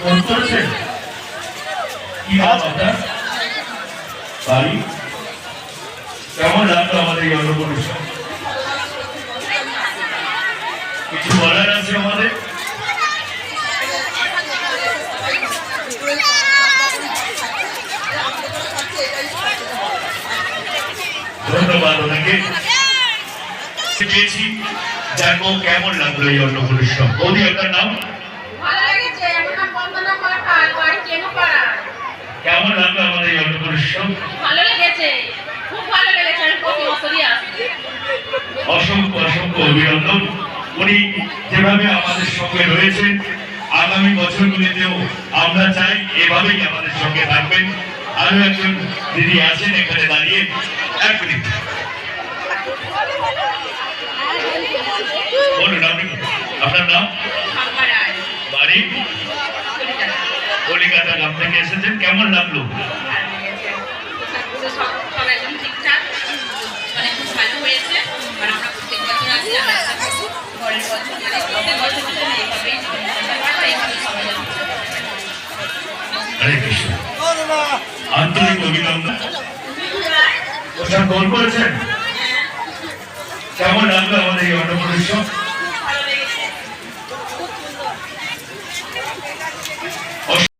Phone করেছেন? কি নাম আপনার? বাড়ি? কেমন লাগলো আমাদের এই অনুষ্ঠান? কিছু বলার আছে আমাদের? ধন্যবাদ ওনাকে। পেয়েছি, দেখো কেমন লাগলো এই অনুষ্ঠান। বৌদি আপনার নাম? কেমন লাগলো আমাদের এই অনুষ্ঠান? ভালো লেগেছে, খুব ভালো লেগেছে। আমি প্রতি বছরই আসি। অসংখ্য অসংখ্য অভিনন্দন। উনি যেভাবে আমাদের সঙ্গে রয়েছেন, আগামী বছরগুলিতেও আমরা চাই এভাবেই আমাদের সঙ্গে থাকবেন। আরো একজন দিদি আছেন এখানে দাঁড়িয়ে। এক মিনিট বলুন, আপনি আপনার নাম? বাড়ি? কলিকাতা গ্রাম থেকে এসেছেন। কেমন লাগলো? সব একদম ঠিকঠাক, মানে খুব ভালো হয়েছে। মানে আমরা প্রত্যেক বছর আসি, ঘরের বছর মানে প্রত্যেক বছর এইভাবেই সবাই হরে কৃষ্ণ। আন্তরিক অভিনন্দন। ওটা ফোন করেছেন? কেমন লাগলো